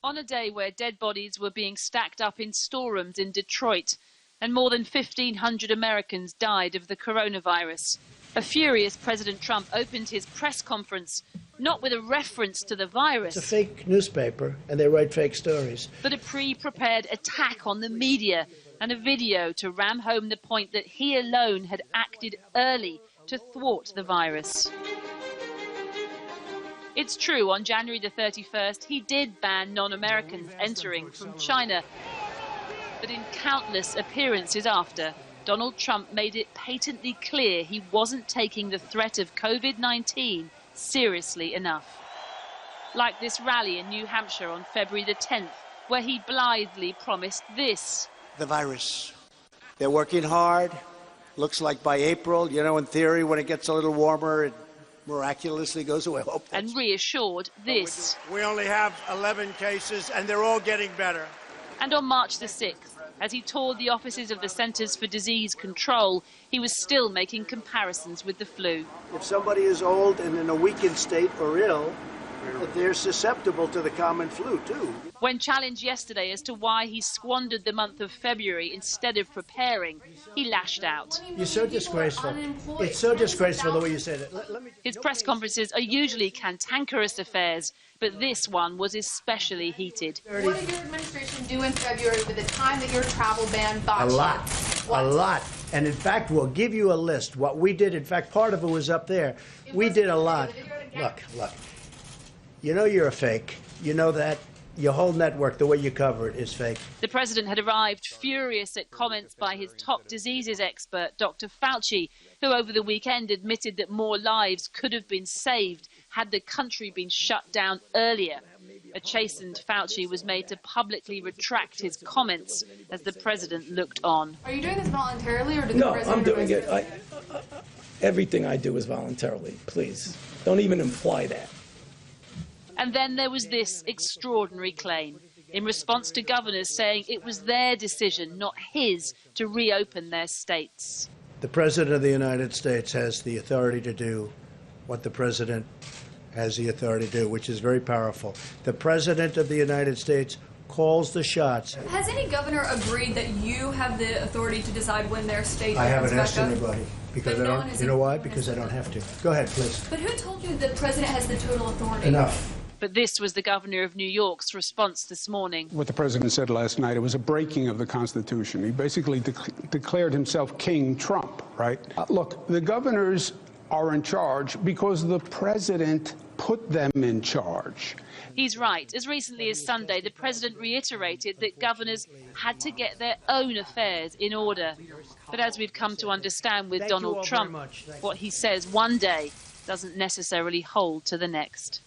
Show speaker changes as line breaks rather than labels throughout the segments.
On a day where dead bodies were being stacked up in storerooms in Detroit and more than 1,500 Americans died of the coronavirus, a furious President Trump opened his press conference not with a reference to the virus.
It's a fake newspaper and they write fake stories.
But a pre-prepared attack on the media and a video to ram home the point that he alone had acted early to thwart the virus. It's true, on January the 31st, he did ban non-Americans entering from China. But in countless appearances after, Donald Trump made it patently clear he wasn't taking the threat of COVID-19 seriously enough. Like this rally in New Hampshire on February the 10th, where he blithely promised this.
The virus. They're working hard. Looks like by April, you know, in theory, when it gets a little warmer, it miraculously goes away.
And reassured this.
We only have 11 cases, and they're all getting better.
And on March the 6th, as he toured the offices of the Centers for Disease Control, he was still making comparisons with the flu.
If somebody is old and in a weakened state or ill, they're susceptible to the common flu, too.
When challenged yesterday as to why he squandered the month of February instead of preparing, he lashed out.
You're so disgraceful. It's so disgraceful the way you said it.
His press conferences are usually cantankerous affairs, but this one was especially heated.
What did your administration do in February with the time that your travel ban botched?
A lot. A lot. And in fact, we'll give you a list. What we did, in fact, part of it was up there. We did a lot. Look. You know you're a fake. You know that. Your whole network, the way you cover it, is fake.
The president had arrived furious at comments by his top diseases expert, Dr. Fauci, who over the weekend admitted that more lives could have been saved had the country been shut down earlier. A chastened Fauci was made to publicly retract his comments as the president looked on.
Are you doing this voluntarily, or did the president...
No, I'm doing it. Everything I do is voluntarily. Please, don't even imply that.
And then there was this extraordinary claim in response to governors saying it was their decision, not his, to reopen their states.
The President of the United States has the authority to do what the President has the authority to do, which is very powerful. The President of the United States calls the shots.
Has any governor agreed that you have the authority to decide when their state...
I haven't asked anybody. Because I don't, you know why? Because I don't have to. Go ahead, please.
But who told you the president has the total authority?
Enough.
But this was the governor of New York's response this morning.
What the president said last night, it was a breaking of the Constitution. He basically declared himself King Trump, right? Look, the governors are in charge because the president put them in charge.
He's right. As recently as Sunday, the president reiterated that governors had to get their own affairs in order. But as we've come to understand with Donald Trump, what he says one day doesn't necessarily hold to the next.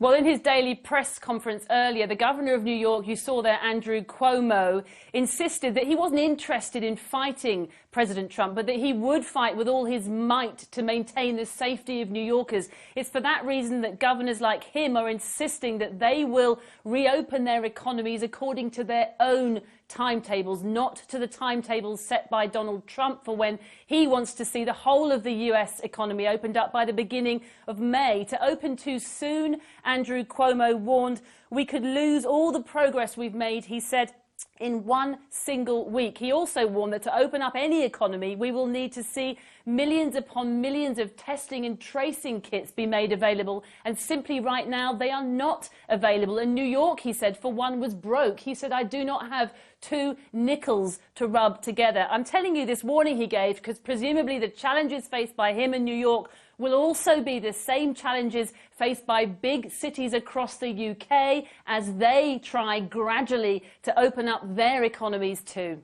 Well, in his daily press conference earlier, the governor of New York, you saw there, Andrew Cuomo, insisted that he wasn't interested in fighting President Trump, but that he would fight with all his might to maintain the safety of New Yorkers. It's for that reason that governors like him are insisting that they will reopen their economies according to their own timetables, not to the timetables set by Donald Trump for when he wants to see the whole of the US economy opened up by the beginning of May. To open too soon, Andrew Cuomo warned, we could lose all the progress we've made, he said, in one single week. He also warned that to open up any economy, we will need to see millions upon millions of testing and tracing kits be made available. And simply right now, they are not available. And New York, he said, for one, was broke. He said, I do not have 2 nickels to rub together. I'm telling you this warning he gave because presumably the challenges faced by him in New York will also be the same challenges faced by big cities across the UK as they try gradually to open up their economies too.